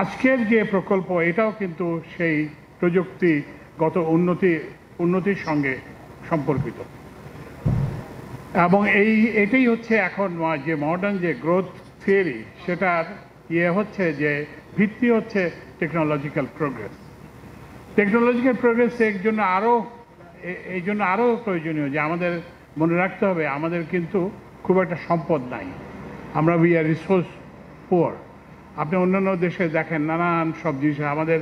আজকের যে প্রকল্প এটাও কিন্তু সেই প্রযুক্তিগত উন্নতির সঙ্গে সম্পর্কিত, এবং এটাই হচ্ছে এখন যে মডার্ন যে গ্রোথ থিওরি, সেটার হচ্ছে যে ভিত্তি হচ্ছে টেকনোলজিক্যাল প্রোগ্রেস। টেকনোলজিক্যাল প্রোগ্রেস এই জন্য আরও প্রয়োজনীয় যে আমাদের মনে রাখতে হবে আমাদের কিন্তু খুব একটা সম্পদ নাই, আমরা উই আর রিসোর্স পুয়ার। আপনি অন্যান্য দেশে দেখেন নানান সব জিনিস, আমাদের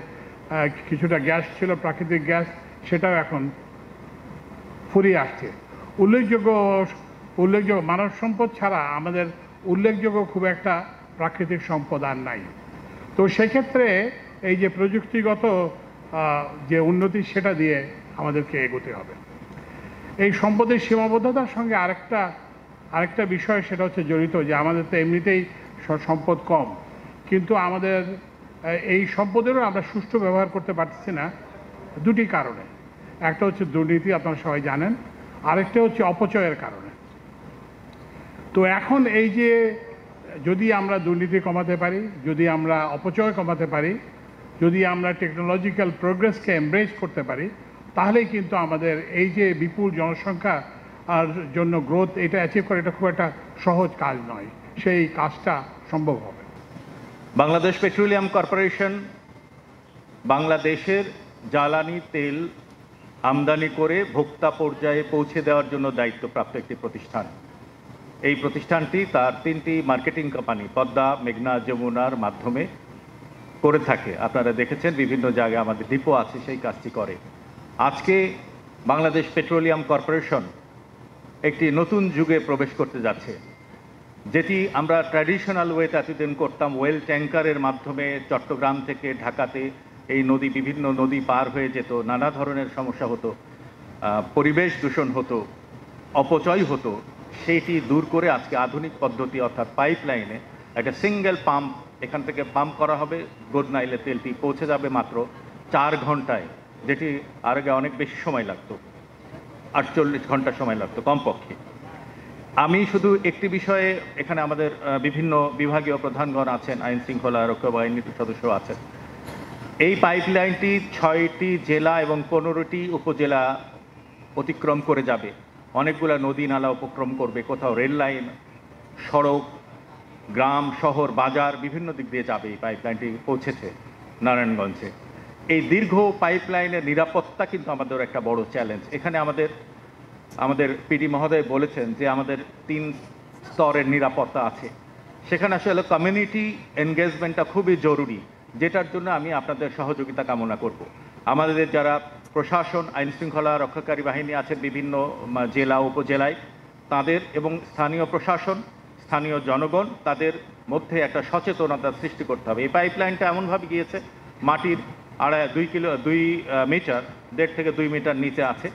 কিছুটা গ্যাস ছিল প্রাকৃতিক গ্যাস, সেটাও এখন ফুরিয়ে আসছে। উল্লেখযোগ্য মানব সম্পদ ছাড়া আমাদের উল্লেখযোগ্য খুব একটা প্রাকৃতিক সম্পদ আর নাই। তো সেক্ষেত্রে এই যে প্রযুক্তিগত যে উন্নতি, সেটা দিয়ে আমাদেরকে এগোতে হবে। এই সম্পদের সীমাবদ্ধতার সঙ্গে আরেকটা বিষয় সেটা হচ্ছে জড়িত, যে আমাদের তো এমনিতেই সম্পদ কম, কিন্তু আমাদের এই সম্পদেরও আমরা সুষ্ঠু ব্যবহার করতে পারছি না দুটি কারণে। একটা হচ্ছে দুর্নীতি, আপনারা সবাই জানেন, আরেকটা হচ্ছে অপচয়ের কারণে। তো এখন এই যে যদি আমরা দুর্নীতি কমাতে পারি, যদি আমরা অপচয় কমাতে পারি, যদি আমরা টেকনোলজিক্যাল প্রোগ্রেসকে এমব্রেস করতে পারি, তাহলেই কিন্তু আমাদের এই যে বিপুল জনসংখ্যা আর জন্য গ্রোথ, এটা অ্যাচিভ করা এটা খুব একটা সহজ কাজ নয়, সেই কাজটা সম্ভব হবে। বাংলাদেশ পেট্রোলিয়াম কর্পোরেশন বাংলাদেশের জ্বালানি তেল আমদানি করে ভোক্তা পর্যায়ে পৌঁছে দেওয়ার জন্য দায়িত্বপ্রাপ্ত একটি প্রতিষ্ঠান। এই প্রতিষ্ঠানটি তার 3টি মার্কেটিং কোম্পানি পদ্মা, মেঘনা, যমুনার মাধ্যমে করে থাকে। আপনারা দেখেছেন বিভিন্ন জায়গায় আমাদের ডিপো আছে, সেই কাজটি করে। আজকে বাংলাদেশ পেট্রোলিয়াম কর্পোরেশন একটি নতুন যুগে প্রবেশ করতে যাচ্ছে, যেটি আমরা ট্র্যাডিশনাল ওয়েতে এতদিন করতাম। ওয়েল ট্যাঙ্কারের মাধ্যমে চট্টগ্রাম থেকে ঢাকাতে এই বিভিন্ন নদী পার হয়ে যেত, নানা ধরনের সমস্যা হতো, পরিবেশ দূষণ হতো, অপচয় হতো। সেইটি দূর করে আজকে আধুনিক পদ্ধতি অর্থাৎ পাইপলাইনে একটা সিঙ্গেল পাম্প এখান থেকে পাম্প করা হবে, গোদনাইলে তেলটি পৌঁছে যাবে মাত্র 4 ঘন্টায়, যেটি আর আগে অনেক বেশি সময় লাগতো, 48 ঘন্টা সময় লাগতো কমপক্ষে। আমি শুধু একটি বিষয়ে, এখানে আমাদের বিভিন্ন বিভাগীয় প্রধানগণ আছেন, আইন শৃঙ্খলা রক্ষা বাহিনীর সদস্য আছেন। এই পাইপলাইনটি 6টি জেলা এবং 15টি উপজেলা অতিক্রম করে যাবে, অনেকগুলো নদী নালা উপক্রম করবে, কোথাও রেল লাইন, সড়ক, গ্রাম, শহর, বাজার বিভিন্ন দিক দিয়ে যাবে। এই পাইপলাইনটি পৌঁছেছে নারায়ণগঞ্জে। এই দীর্ঘ পাইপলাইনের নিরাপত্তা কিন্তু আমাদের একটা বড় চ্যালেঞ্জ। এখানে আমাদের পিডি মহোদয় বলেছেন যে আমাদের 3 স্তরের নিরাপত্তা আছে। সেখানে আসলে কমিউনিটি এনগেজমেন্টটা খুবই জরুরি, যেটার জন্য আমি আপনাদের সহযোগিতা কামনা করব। আমাদের যারা প্রশাসন, আইন শৃঙ্খলা রক্ষাকারী বাহিনী আছেন বিভিন্ন জেলা উপজেলায়, তাদের এবং স্থানীয় প্রশাসন, স্থানীয় জনগণ, তাদের মধ্যে একটা সচেতনতা সৃষ্টি করতে হবে। এই পাইপলাইনটা এমনভাবে গিয়েছে, মাটির 2 মিটার, 1.5 থেকে 2 মিটার নিচে আছে।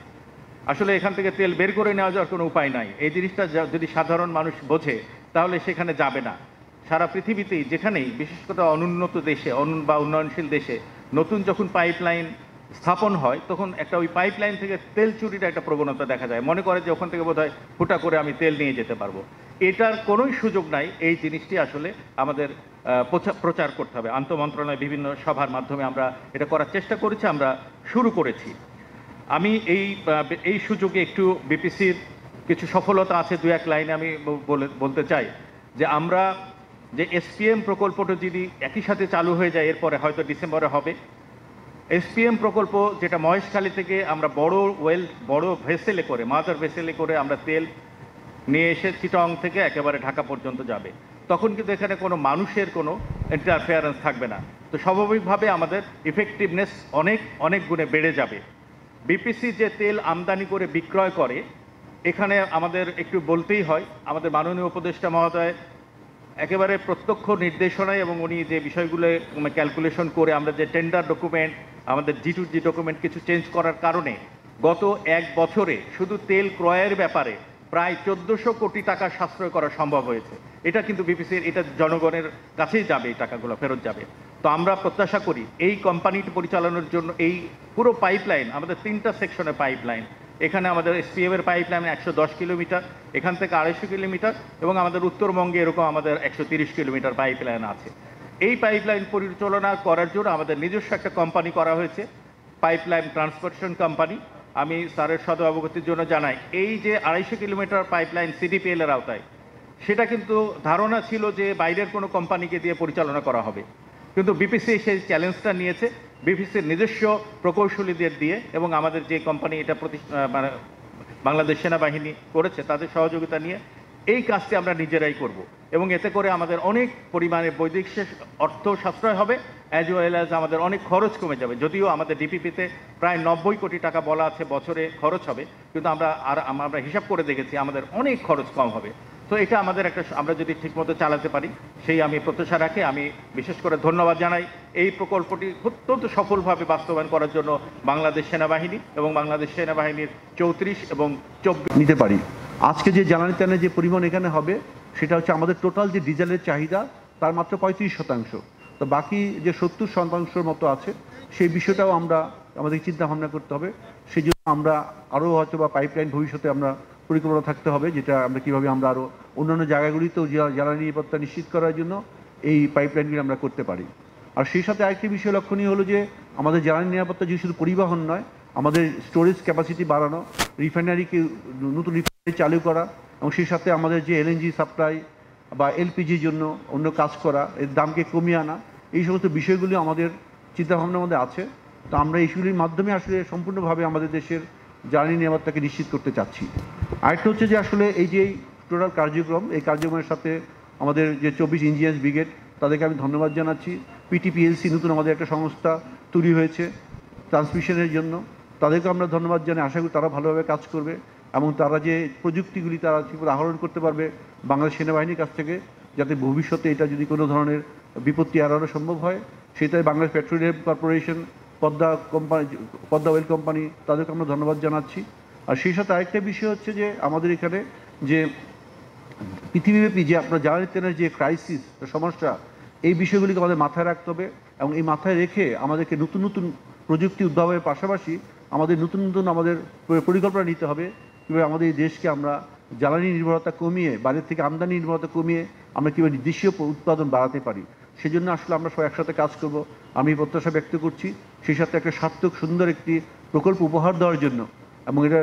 আসলে এখান থেকে তেল বের করে নেওয়া যাওয়ার কোনো উপায় নাই। এই জিনিসটা যদি সাধারণ মানুষ বোঝে তাহলে সেখানে যাবে না। সারা পৃথিবীতেই যেখানেই, বিশেষ করে অনুন্নত দেশে বা উন্নয়নশীল দেশে নতুন যখন পাইপলাইন স্থাপন হয়, তখন একটা ওই পাইপলাইন থেকে তেল চুরির একটা প্রবণতা দেখা যায়। মনে করে যে ওখান থেকে বোধহয় ফুটা করে আমি তেল নিয়ে যেতে পারবো। এটার কোনোই সুযোগ নাই। এই জিনিসটি আসলে আমাদের প্রচার করতে হবে। আন্তঃমন্ত্রণালয় বিভিন্ন সভার মাধ্যমে আমরা এটা করার চেষ্টা করেছি, আমরা শুরু করেছি। আমি এই সুযোগে একটু বিপিসির কিছু সফলতা আছে 2-1 লাইনে আমি বলতে চাই, যে আমরা যে এসপিএম প্রকল্পটা যদি একই সাথে চালু হয়ে যায়, এরপরে হয়তো ডিসেম্বরে হবে। এসপিএম প্রকল্প যেটা মহেশখালী থেকে আমরা বড় ভেসেলে করে, মাদার ভেসেলে করে আমরা তেল নিয়ে এসে চিটং থেকে একেবারে ঢাকা পর্যন্ত যাবে। তখন কিন্তু এখানে কোনো মানুষের কোনো ইন্টারফেয়ারেন্স থাকবে না। তো স্বাভাবিকভাবে আমাদের ইফেক্টিভনেস অনেক গুণে বেড়ে যাবে। বিপিসি যে তেল আমদানি করে বিক্রয় করে, এখানে আমাদের একটু বলতেই হয়, আমাদের মাননীয় উপদেষ্টা মহোদয় একেবারে প্রত্যক্ষ নির্দেশনায় এবং উনি যে বিষয়গুলো ক্যালকুলেশন করে আমরা যে টেন্ডার ডকুমেন্ট, আমাদের G2G ডকুমেন্ট কিছু চেঞ্জ করার কারণে গত 1 বছরে শুধু তেল ক্রয়ের ব্যাপারে প্রায় 1400 কোটি টাকা সাশ্রয় করা সম্ভব হয়েছে। এটা কিন্তু বিপিসির, এটা জনগণের কাছেই যাবে, এই টাকাগুলো ফেরত যাবে। তো আমরা প্রত্যাশা করি এই কোম্পানিটি পরিচালনার জন্য এই পুরো পাইপলাইন, আমাদের 3টা সেকশনে পাইপলাইন, এখানে আমাদের এসপিএম এর পাইপলাইন 110 কিলোমিটার, এখান থেকে 250 কিলোমিটার, এবং আমাদের উত্তরবঙ্গে এরকম আমাদের 130 কিলোমিটার পাইপলাইন আছে। এই পাইপলাইন পরিচালনা করার জন্য আমাদের নিজস্ব একটা কোম্পানি করা হয়েছে, পাইপলাইন ট্রান্সপোর্টেশন কোম্পানি। আমি স্যারের সদ অবগতির জন্য জানাই, এই যে 250 কিলোমিটার পাইপলাইন সিডিপিএল এর আওতায়, সেটা কিন্তু ধারণা ছিল যে বাইরের কোনো কোম্পানিকে দিয়ে পরিচালনা করা হবে, কিন্তু বিপিসি সেই চ্যালেঞ্জটা নিয়েছে, বিপিসির নিজস্ব প্রকৌশলীদের দিয়ে এবং আমাদের যে কোম্পানি এটা মানে বাংলাদেশ সেনাবাহিনী করেছে তাদের সহযোগিতা নিয়ে এই কাজটি আমরা নিজেরাই করব এবং এতে করে আমাদের অনেক পরিমাণে বৈদেশিক অর্থ সাশ্রয় হবে, অ্যাজ ওয়েল অ্যাজ আমাদের অনেক খরচ কমে যাবে। যদিও আমাদের ডিপিপিতে প্রায় 90 কোটি টাকা বলা আছে বছরে খরচ হবে, কিন্তু আমরা হিসাব করে দেখেছি আমাদের অনেক খরচ কম হবে। তো এটা আমাদের একটা, আমরা যদি ঠিকমতো চালাতে পারি সেই আমি প্রত্যাশা রাখি। আমি বিশেষ করে ধন্যবাদ জানাই এই প্রকল্পটি অত্যন্ত সফলভাবে বাস্তবায়ন করার জন্য বাংলাদেশ সেনাবাহিনী এবং বাংলাদেশ সেনাবাহিনীর 34 এবং 24 নিতে পারি। আজকে যে জ্বালানি তেলের যে পরিমাণ এখানে হবে সেটা হচ্ছে আমাদের টোটাল যে ডিজেলের চাহিদা তার মাত্র 35%। তো বাকি যে 70% মতো আছে সেই বিষয়টাও আমাদের চিন্তা ভাবনা করতে হবে। সেই জন্য আমরা আরও হয়তো বা পাইপলাইন ভবিষ্যতে আমরা পরিকল্পনা থাকতে হবে, যেটা আমরা কীভাবে আমরা আরও অন্যান্য জায়গাগুলিতেও জ্বালানি নিরাপত্তা নিশ্চিত করার জন্য এই পাইপলাইনগুলি আমরা করতে পারি। আর সেই সাথে আরেকটি বিষয় লক্ষণীয় হলো যে আমাদের জ্বালানি নিরাপত্তা যে শুধু পরিবহন নয়, আমাদের স্টোরেজ ক্যাপাসিটি বাড়ানো, রিফাইনারিকে নতুন রিফাইনারি চালু করা এবং সেই সাথে আমাদের যে এলএনজি সাপ্লাই বা এলপিজির জন্য অন্য কাজ করা, এর দামকে কমিয়ে আনা, এই সমস্ত বিষয়গুলি আমাদের চিন্তাভাবনার মধ্যে আছে। তো আমরা এইগুলির মাধ্যমে আসলে সম্পূর্ণভাবে আমাদের দেশের জ্বালানি নিরাপত্তাকে নিশ্চিত করতে চাচ্ছি। আরেকটা হচ্ছে যে আসলে এই যে টোটাল কার্যক্রম, এই কার্যক্রমের সাথে আমাদের যে 24 ইঞ্জিনিয়ার্স ব্রিগেড, তাদেরকে আমি ধন্যবাদ জানাচ্ছি। পিটিপিএলসি নতুন আমাদের একটা সংস্থা তৈরি হয়েছে ট্রান্সমিশনের জন্য, তাদেরকে আমরা ধন্যবাদ জানাই। আশা করি তারা ভালোভাবে কাজ করবে এবং তারা যে প্রযুক্তিগুলি তারা ঠিকমতো আহরণ করতে পারবে বাংলাদেশ সেনাবাহিনীর কাছ থেকে, যাতে ভবিষ্যতে এটা যদি কোনো ধরনের বিপত্তি এড়ানো সম্ভব হয়। সেটাই Bangladesh petroleum corporation, Padma oil company, তাদেরকে আমরা ধন্যবাদ জানাচ্ছি। আর সেই সাথে আরেকটা বিষয় হচ্ছে যে আমাদের এখানে যে পৃথিবীব্যাপী যে আপনার জ্বালানি তেলের যে ক্রাইসিস সমস্যা, এই বিষয়গুলিকে আমাদের মাথায় রাখতে হবে এবং এই মাথায় রেখে আমাদেরকে নতুন নতুন প্রযুক্তি উদ্ভাবনের পাশাপাশি আমাদের নতুন নতুন আমাদের পরিকল্পনা নিতে হবে কীভাবে আমাদের এই দেশকে আমরা জ্বালানি নির্ভরতা কমিয়ে, বাইরের থেকে আমদানি নির্ভরতা কমিয়ে আমরা কীভাবে দেশীয় উৎপাদন বাড়াতে পারি। সেজন্য আসলে আমরা সবাই একসাথে কাজ করব, আমি প্রত্যাশা ব্যক্ত করছি। সেই সাথে একটা সার্থক সুন্দর একটি প্রকল্প উপহার দেওয়ার জন্য এবং এটা